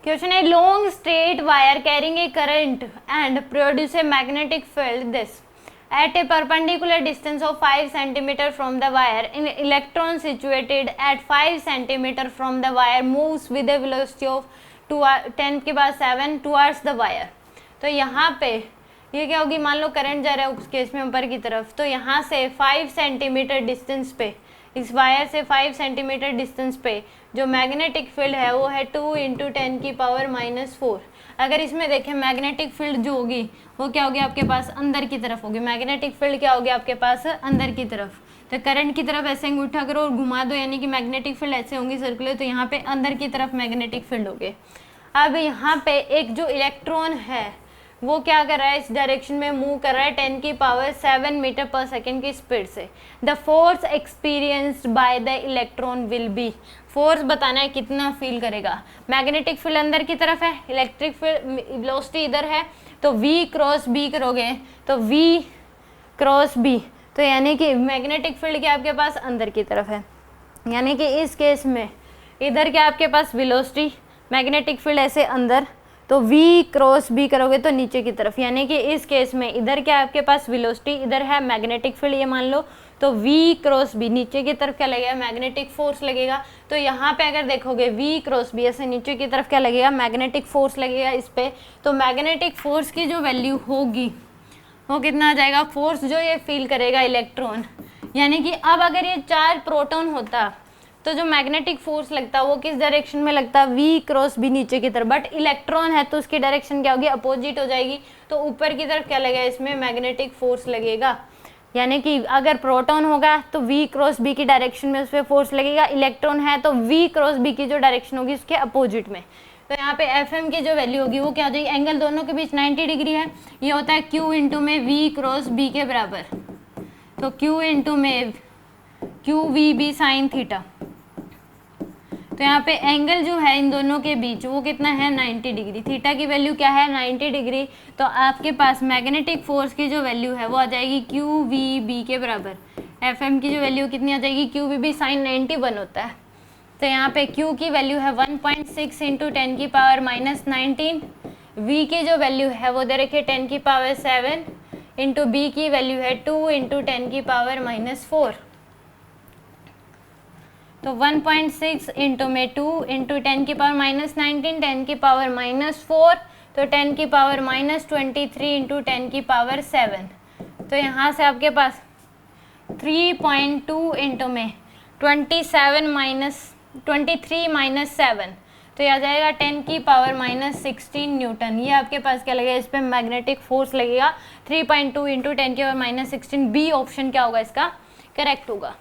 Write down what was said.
Question है long straight wire carrying a current and produce a magnetic field this at a perpendicular distance of 5 cm from the wire. An electron situated at 5 cm from the wire moves with a velocity of 10 के बाद 7 towards the wire. तो यहाँ पे ये क्या होगी, मान लो current जा रहा है उस केस में ऊपर की तरफ, तो यहाँ से 5 सेंटीमीटर डिस्टेंस पे, इस वायर से 5 सेंटीमीटर डिस्टेंस पे जो मैग्नेटिक फील्ड है वो है 2 × 10⁻⁻⁴। अगर इसमें देखें मैग्नेटिक फील्ड जो होगी वो क्या होगी आपके पास अंदर की तरफ होगी, मैग्नेटिक फील्ड क्या होगी आपके पास अंदर की तरफ। तो करंट की तरफ ऐसे अंगूठा करो और घुमा दो, यानी कि मैग्नेटिक फील्ड ऐसे होंगी सर्कुलर, तो यहाँ पे अंदर की तरफ मैग्नेटिक फील्ड होगी। अब यहाँ पे एक जो इलेक्ट्रॉन है वो क्या कर रहा है, इस डायरेक्शन में मूव कर रहा है 10⁻7 मीटर पर सेकेंड की स्पीड से। The force experienced by the electron will be, force बताना है कितना फील करेगा। मैग्नेटिक फील्ड अंदर की तरफ है, इलेक्ट्रिक फील्ड वेलोसिटी इधर है, तो v क्रॉस b करोगे तो v क्रॉस b, तो यानी कि मैग्नेटिक फील्ड क्या आपके पास अंदर की तरफ है, यानी कि इस केस में इधर क्या आपके पास वेलोसिटी, मैग्नेटिक फील्ड ऐसे अंदर, तो v क्रॉस b करोगे तो नीचे की तरफ, यानी कि इस केस में इधर क्या आपके पास वेलोसिटी, इधर है मैग्नेटिक फील्ड ये मान लो, तो v क्रॉस b नीचे की तरफ क्या लगेगा, मैग्नेटिक फोर्स लगेगा। तो यहाँ पे अगर देखोगे v क्रॉस b ऐसे नीचे की तरफ क्या लगेगा, मैग्नेटिक फोर्स लगेगा इस पे। तो मैग्नेटिक फोर्स की जो वैल्यू होगी वो कितना आ जाएगा, फोर्स जो ये फील करेगा इलेक्ट्रॉन, यानी कि अब अगर ये 4 प्रोटॉन होता तो जो मैग्नेटिक फोर्स लगता वो किस डायरेक्शन में लगता, v क्रॉस b नीचे की तरफ, बट इलेक्ट्रॉन है तो उसकी डायरेक्शन क्या होगी, अपोजिट हो जाएगी, तो ऊपर की तरफ क्या लगेगा, इसमें मैग्नेटिक फोर्स लगेगा। यानी कि अगर प्रोटॉन होगा तो v क्रॉस b की डायरेक्शन में उस पर फोर्स लगेगा, इलेक्ट्रॉन है तो v क्रॉस b की जो डायरेक्शन होगी उसके अपोजिट में। तो यहाँ पे Fm की जो वैल्यू होगी वो क्या हो जाएगी, एंगल दोनों के बीच 90 डिग्री है, ये होता है q इंटू में v क्रॉस b के बराबर, तो q इंटू में QVB साइन थीटा। तो यहाँ पे एंगल जो है इन दोनों के बीच वो कितना है 90 डिग्री, थीटा की वैल्यू क्या है 90 डिग्री। तो आपके पास मैग्नेटिक फोर्स की जो वैल्यू है वो आ जाएगी QVB के बराबर, Fm की जो वैल्यू कितनी आ जाएगी, QVB साइन 91 होता है। तो यहाँ पे Q की वैल्यू है 1.6 इंटू 10⁻⁻19, V की जो वैल्यू है वो दे रखी है 10⁻7 इंटू B की वैल्यू है 2 इंटू 10⁻⁻4। तो 1.6 इंटू में 2 इंटू 10⁻⁻19 10⁻⁻4, तो 10⁻⁻23 इंटू 10⁻7। तो यहाँ से आपके पास 3.2 इंटू में 23 माइनस 7, तो यह आ जाएगा 10⁻⁻16 न्यूटन। ये आपके पास क्या लगेगा, इस पर मैग्नेटिक फोर्स लगेगा 3.2 इंटू 10⁻⁻16। बी ऑप्शन क्या होगा इसका करेक्ट होगा।